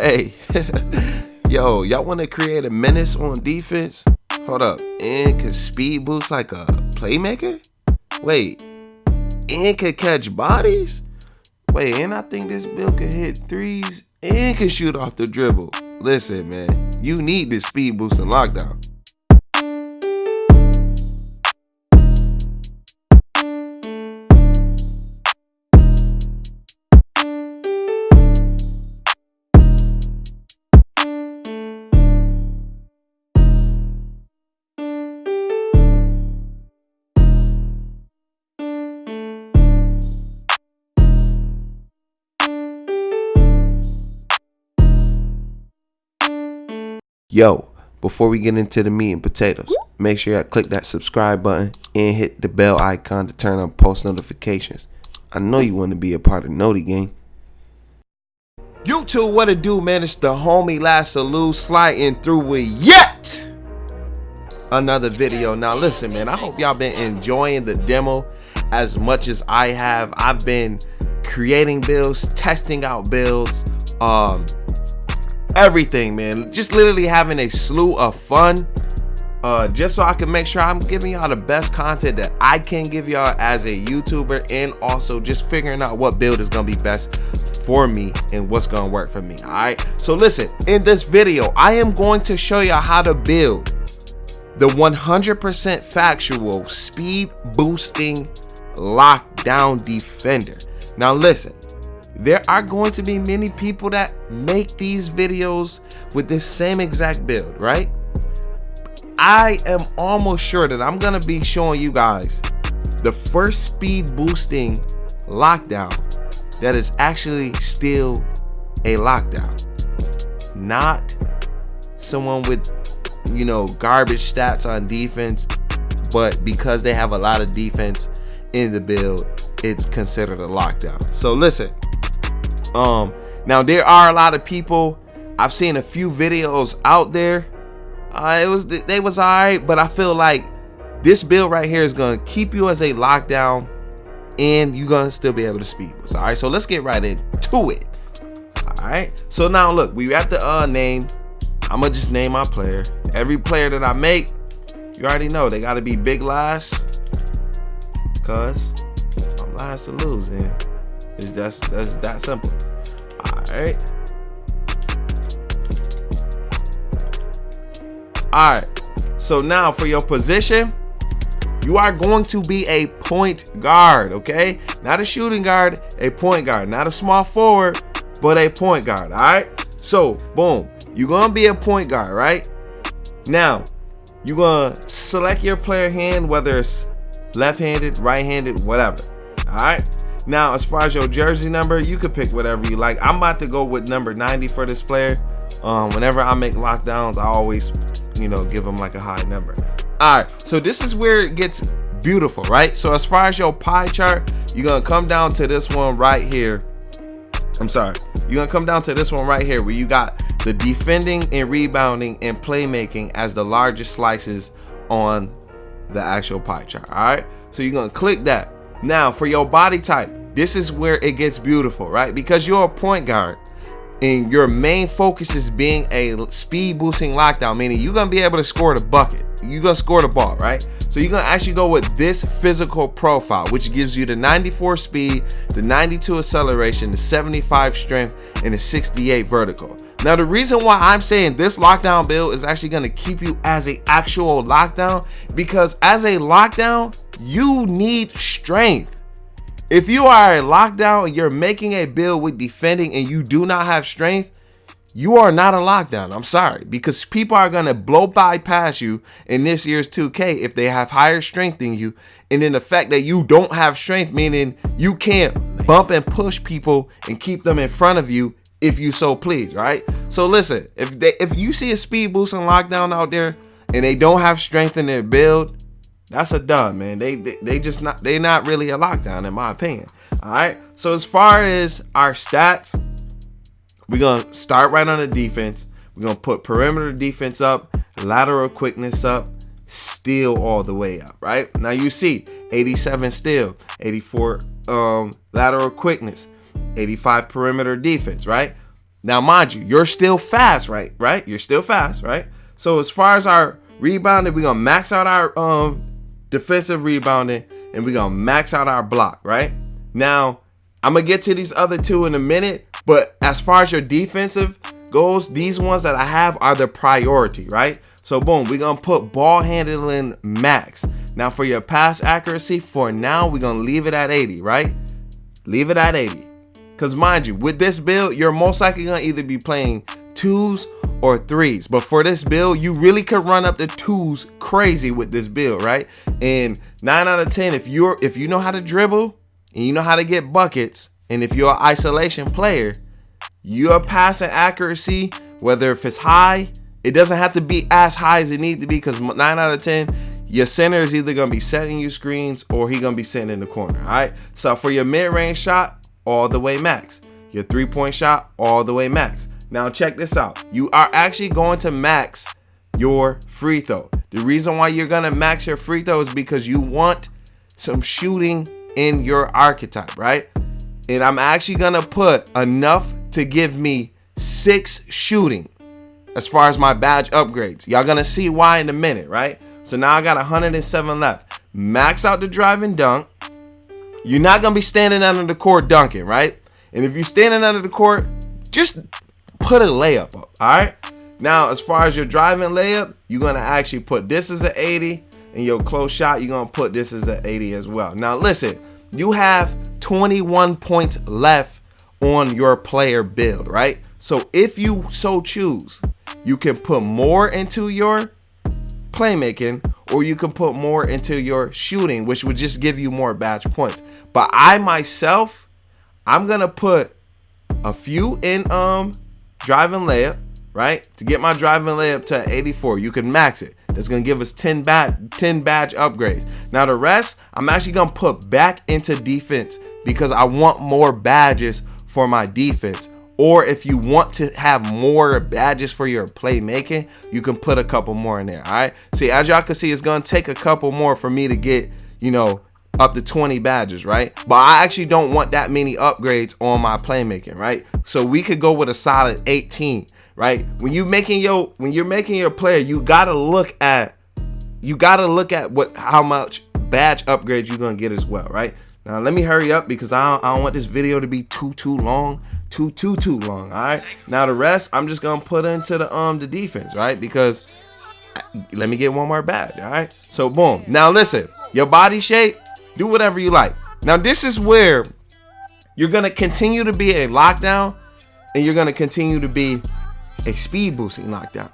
Hey, yo, y'all want to create a menace on defense? Hold up, and can speed boost like a playmaker? Wait, and can catch bodies? Wait, and I think this build can hit threes and can shoot off the dribble. Listen, man, you need this speed boost and lockdown. Yo, before we get into the meat and potatoes, make sure you click that subscribe button and hit the bell icon to turn on post notifications. I know you want to be a part of Noti Gang. YouTube, what it do, man? It's the homie Last Salute sliding through with yet another video. Now listen, man, I hope y'all been enjoying the demo as much as I have. I've been creating builds, testing out builds, everything, man. Just literally having a slew of fun, just so I can make sure I'm giving y'all the best content that I can give y'all as a YouTuber, and also just figuring out what build is gonna be best for me and what's gonna work for me. All right, so listen, in this video I am going to show y'all how to build the 100% factual speed boosting lockdown defender. Now listen, there are going to be many people that make these videos with this same exact build, right? I am almost sure that I'm gonna be showing you guys the first speed boosting lockdown that is actually still a lockdown, not someone with, you know, garbage stats on defense, but because they have a lot of defense in the build, it's considered a lockdown. So listen, now there are a lot of people, I've seen a few videos out there, they was alright, but I feel like this build right here is gonna keep you as a lockdown and you're gonna still be able to speed boost. All right, so let's get right into it. All right, so now look, we at the name. I'm gonna just name my player. Every player that I make, you already know they gotta be big last, cause I'm last to lose, and that's that simple. All right. All right, so now for your position, you are going to be a point guard, okay? Not a shooting guard, a point guard. Not a small forward, but a point guard, all right? So, boom, you're gonna be a point guard, right? Now, you're gonna select your player hand, whether it's left-handed, right-handed, whatever, all right? Now, as far as your jersey number, you could pick whatever you like. I'm about to go with number 90 for this player. Whenever I make lockdowns, I always, you know, give them like a high number. All right, so this is where it gets beautiful, right? So as far as your pie chart, you're gonna come down to this one right here. You're gonna come down to this one right here where you got the defending and rebounding and playmaking as the largest slices on the actual pie chart. All right, so you're gonna click that. Now for your body type, this is where it gets beautiful, right? Because you're a point guard and your main focus is being a speed boosting lockdown, meaning you're gonna be able to score the bucket, you're gonna score the ball, right? So you're gonna actually go with this physical profile, which gives you the 94 speed, the 92 acceleration, the 75 strength, and the 68 vertical. Now the reason why I'm saying this lockdown build is actually gonna keep you as a actual lockdown, because as a lockdown, you need strength. If you are a lockdown and you're making a build with defending and you do not have strength, you are not a lockdown. I'm sorry, because people are going to blow by past you in this year's 2K if they have higher strength than you. And then the fact that you don't have strength, meaning you can't bump and push people and keep them in front of you if you so please, right? So listen, if you see a speed boost and lockdown out there and they don't have strength in their build, that's a done, man. They not really a lockdown in my opinion. All right. So as far as our stats, we're gonna start right on the defense. We're gonna put perimeter defense up, lateral quickness up, steal all the way up. Right now, you see 87 steal, 84 lateral quickness, 85 perimeter defense. Right. Now, mind you, you're still fast, right? You're still fast, right? So as far as our rebounding, we're gonna max out our defensive rebounding, and we're gonna max out our block, right? Now, I'm gonna get to these other two in a minute, but as far as your defensive goes, these ones that I have are the priority, right? So boom, we're gonna put ball handling max. Now for your pass accuracy, for now, we're gonna leave it at 80, right? Leave it at 80. Because mind you, with this build, you're most likely gonna either be playing 2s or 3s. But for this build, you really could run up the 2s crazy with this build, right? And 9 out of 10, if you know how to dribble and you know how to get buckets, and if you're an isolation player, your passing accuracy, whether if it's high, it doesn't have to be as high as it needs to be, because 9 out of 10, your center is either going to be setting you screens or he's going to be sitting in the corner, all right? So for your mid-range shot, all the way max. Your three-point shot, all the way max. Now check this out. You are actually going to max your free throw. The reason why you're going to max your free throw is because you want some shooting in your archetype, right? And I'm actually going to put enough to give me 6 shooting as far as my badge upgrades. Y'all going to see why in a minute, right? So now I got 107 left. Max out the drive and dunk. You're not going to be standing under the court dunking, right? And if you're standing under the court, just put a layup up, all right? Now, as far as your driving layup, you're going to actually put this as an 80, and your close shot, you're going to put this as an 80 as well. Now, listen, you have 21 points left on your player build, right? So if you so choose, you can put more into your playmaking, or you can put more into your shooting, which would just give you more badge points. But I myself, I'm gonna put a few in driving layup, right? To get my driving layup to 84, you can max it. That's gonna give us 10 badge upgrades. Now the rest, I'm actually gonna put back into defense because I want more badges for my defense. Or if you want to have more badges for your playmaking, you can put a couple more in there, all right? See, as y'all can see, it's going to take a couple more for me to get, up to 20 badges, right? But I actually don't want that many upgrades on my playmaking, right? So we could go with a solid 18, right? When you're making your player, you got to look at how much badge upgrades you're going to get as well, right? Now, let me hurry up because I don't want this video to be too long. Too long. All right. Now the rest, I'm just gonna put into the defense, right? Because let me get one more badge. All right. So boom. Now listen, your body shape, do whatever you like. Now this is where you're gonna continue to be a lockdown, and you're gonna continue to be a speed boosting lockdown.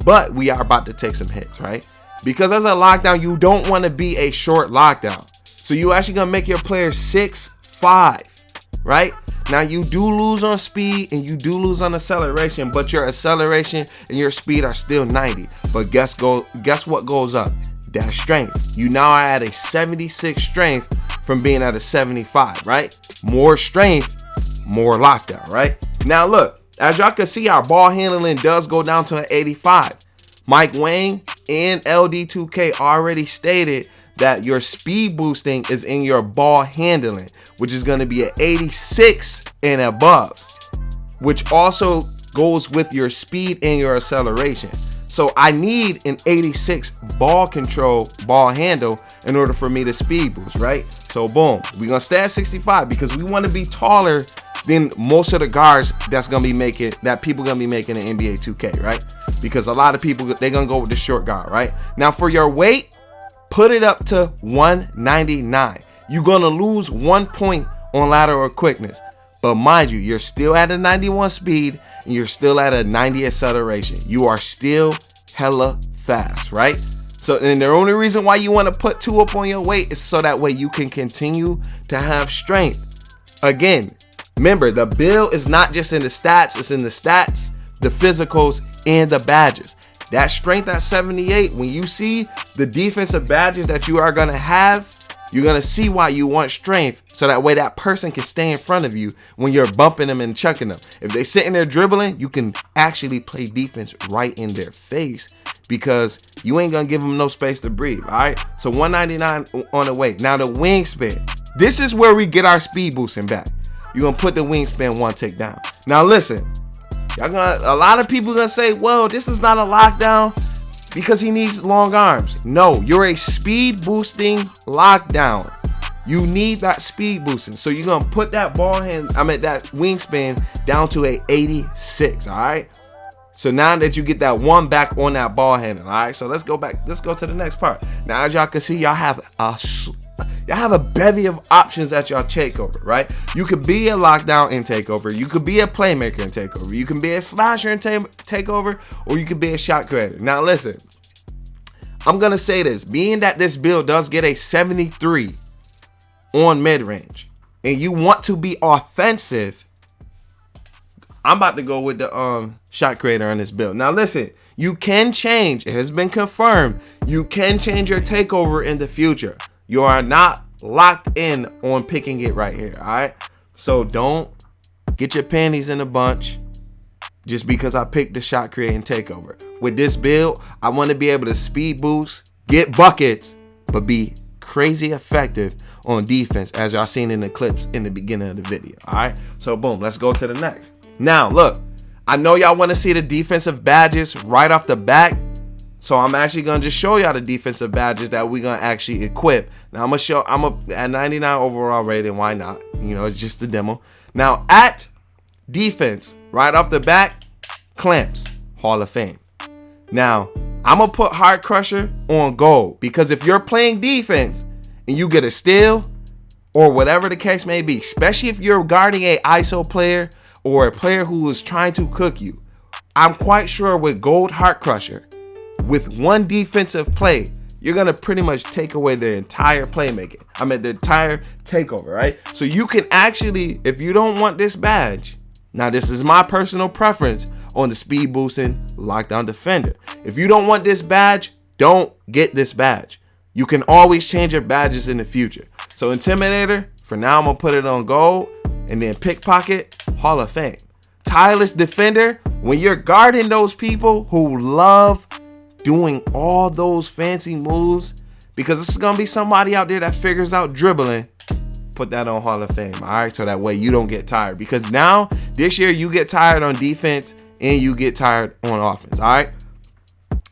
But we are about to take some hits, right? Because as a lockdown, you don't want to be a short lockdown. So you actually gonna make your player 6'5", right? Now you do lose on speed and you do lose on acceleration, but your acceleration and your speed are still 90. But guess what goes up? That strength. You now are at a 76 strength from being at a 75, right? More strength, more lockdown, right? Now look, as y'all can see, our ball handling does go down to an 85. Mike Wang and LD2K already stated that your speed boosting is in your ball handling, which is going to be an 86 and above, which also goes with your speed and your acceleration. So I need an 86 ball control, ball handle in order for me to speed boost, right? So boom, we're going to stay at 65 because we want to be taller than most of the guards that people going to be making in NBA 2K, right? Because a lot of people, they're going to go with the short guard, right? Now for your weight, put it up to 199. You're going to lose 1 point on lateral quickness. But mind you, you're still at a 91 speed and you're still at a 90 acceleration. You are still hella fast, right? So, and the only reason why you want to put 2 up on your weight is so that way you can continue to have strength. Again, remember, the build is not just in the stats, it's in the stats, the physicals, and the badges. That strength at 78, when you see the defensive badges that you are going to have, you're going to see why you want strength, so that way that person can stay in front of you when you're bumping them and chucking them. If they sitting there dribbling, you can actually play defense right in their face because you ain't going to give them no space to breathe, all right? So 199 on the way. Now the wingspan. This is where we get our speed boosting back. You're going to put the wingspan 1 tick down. Now listen, A lot of people gonna say, well, this is not a lockdown because he needs long arms. No, you're a speed boosting lockdown. You need that speed boosting. So you're gonna put that that wingspan down to a 86. All right. So now that you get that one back on that ball handle, all right. So let's go back. Let's go to the next part. Now, as y'all can see, y'all have a bevy of options at your takeover, right? You could be a lockdown in takeover. You could be a playmaker in takeover. You can be a slasher in takeover, or you could be a shot creator. Now, listen. I'm gonna say this: being that this build does get a 73 on mid range, and you want to be offensive, I'm about to go with the shot creator on this build. Now listen, you can change. It has been confirmed. You can change your takeover in the future. You are not locked in on picking it right here. All right. So don't get your panties in a bunch just because I picked the shot creating takeover. With this build, I want to be able to speed boost, get buckets, but be crazy effective on defense, as y'all seen in the clips in the beginning of the video. All right. So boom, let's go to the next. Now, look, I know y'all want to see the defensive badges right off the bat. So I'm actually going to just show y'all the defensive badges that we're going to actually equip. Now, I'm at 99 overall rating. Why not? You know, it's just the demo. Now, at defense, right off the bat, clamps, Hall of Fame. Now, I'm going to put Heart Crusher on gold, because if you're playing defense and you get a steal or whatever the case may be, especially if you're guarding a ISO player or a player who is trying to cook you, I'm quite sure with gold Heart Crusher, with one defensive play, you're going to pretty much take away the entire playmaking. I mean, the entire takeover, right? So you can actually, if you don't want this badge, now this is my personal preference on the speed boosting lockdown defender. If you don't want this badge, don't get this badge. You can always change your badges in the future. So Intimidator, for now, I'm going to put it on gold. And then Pickpocket, Hall of Fame. Tireless Defender, when you're guarding those people who love doing all those fancy moves, because this is going to be somebody out there that figures out dribbling, put that on Hall of Fame. All right, so that way you don't get tired. Because now, this year, you get tired on defense and you get tired on offense. All right,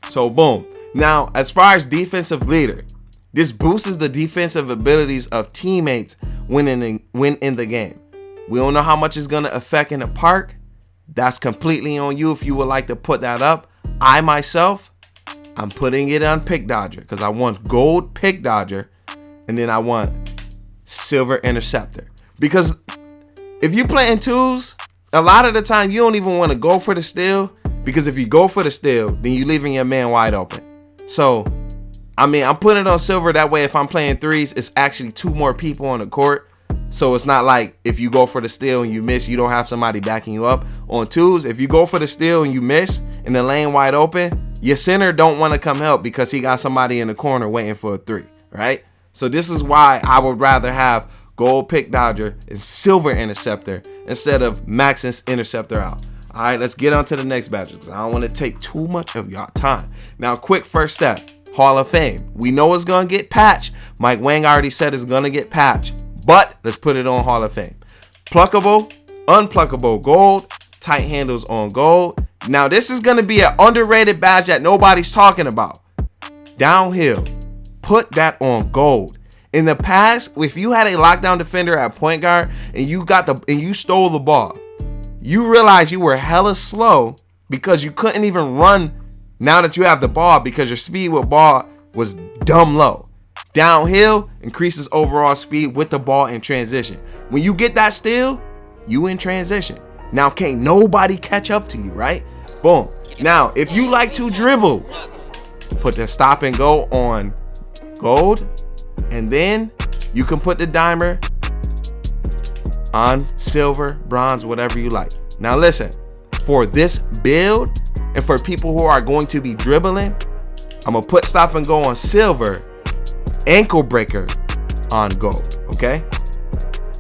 so boom. Now, as far as defensive leader, this boosts the defensive abilities of teammates when in the game. We don't know how much it's going to affect in the park. That's completely on you if you would like to put that up. I myself, I'm putting it on Pick Dodger because I want gold Pick Dodger, and then I want silver Interceptor. Because if you play in twos, a lot of the time you don't even want to go for the steal, because if you go for the steal, then you're leaving your man wide open. So, I mean, I'm putting it on silver. That way, if I'm playing threes, it's actually 2 more people on the court. So it's not like if you go for the steal and you miss, you don't have somebody backing you up. On twos, if you go for the steal and you miss and the lane wide open, your center don't want to come help because he got somebody in the corner waiting for a 3, right? So this is why I would rather have gold Pick Dodger and silver Interceptor instead of maxing Interceptor out. All right, let's get on to the next badge because I don't want to take too much of y'all time. Now, quick first step, Hall of Fame. We know it's going to get patched. Mike Wang already said it's going to get patched. But let's put it on Hall of Fame. Pluckable, unpluckable gold, tight handles on gold. Now this is going to be an underrated badge that nobody's talking about. Downhill, put that on gold. In the past, if you had a lockdown defender at point guard and you stole the ball, you realize you were hella slow because you couldn't even run now that you have the ball because your speed with ball was dumb low. Downhill increases overall speed with the ball in transition. When you get that steal, you in transition. Now can't nobody catch up to you, right? Boom. Now, if you like to dribble, put the stop and go on gold, and then you can put the dimer on silver, bronze, whatever you like. Now listen, for this build and for people who are going to be dribbling, I'm gonna put stop and go on silver, ankle breaker on gold. Okay,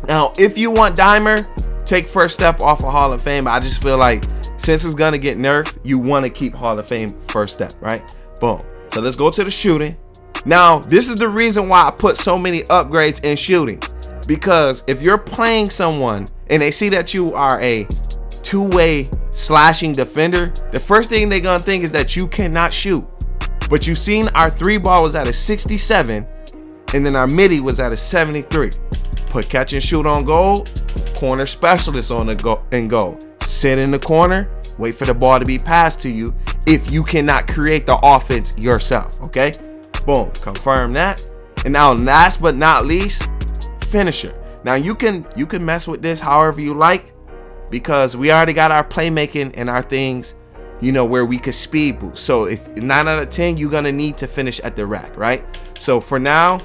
now if you want dimer, take first step off of Hall of Fame. I just feel like since it's gonna get nerfed, you want to keep Hall of Fame first step, right? Boom. So let's go to the shooting. Now this is the reason why I put so many upgrades in shooting, because if you're playing someone and they see that you are a two-way slashing defender, the first thing they're gonna think is that you cannot shoot. But you seen our 3-ball was at a 67, and then our midi was at a 73. Put catch and shoot on goal, corner specialist on the goal. Sit in the corner, wait for the ball to be passed to you if you cannot create the offense yourself, okay? Boom, confirm that. And now last but not least, finisher. Now you can mess with this however you like, because we already got our playmaking and our things, you know, where we could speed boost. So if 9 out of 10, you're gonna need to finish at the rack, right? So for now,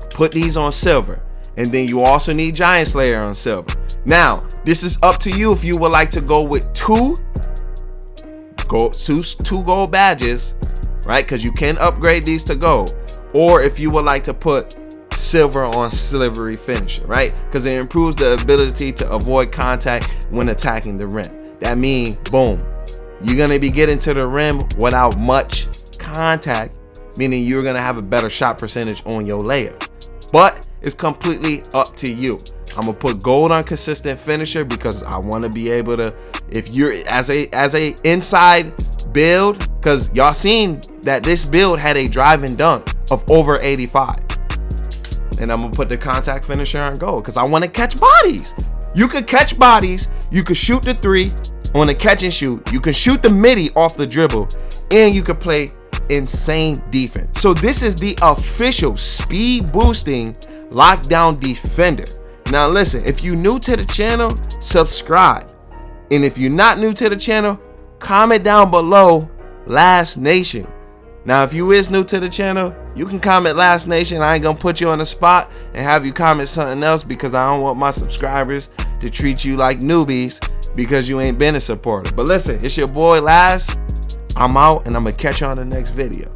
put these on silver. And then you also need Giant Slayer on silver. Now, this is up to you if you would like to go with two gold badges, right? Because you can upgrade these to gold. Or if you would like to put silver on silvery finisher, right? Because it improves the ability to avoid contact when attacking the rim. That means, boom, you're going to be getting to the rim without much contact, meaning you're going to have a better shot percentage on your layup. But it's completely up to you. I'm gonna put gold on consistent finisher because I want to be able to, if you're as a inside build, because y'all seen that this build had a drive and dunk of over 85. And I'm gonna put the contact finisher on gold because I want to catch bodies. You could catch bodies, you could shoot the 3 on a catch and shoot, you can shoot the midi off the dribble, and you could play insane defense. So this is the official speed boosting lockdown defender. Now listen, if you're new to the channel, subscribe. And if you're not new to the channel, comment down below Last Nation. Now if you is new to the channel, you can comment Last Nation. I ain't gonna put you on the spot and have you comment something else, because I don't want my subscribers to treat you like newbies because you ain't been a supporter. But listen, it's your boy Last. I'm out, and I'm gonna catch you on the next video.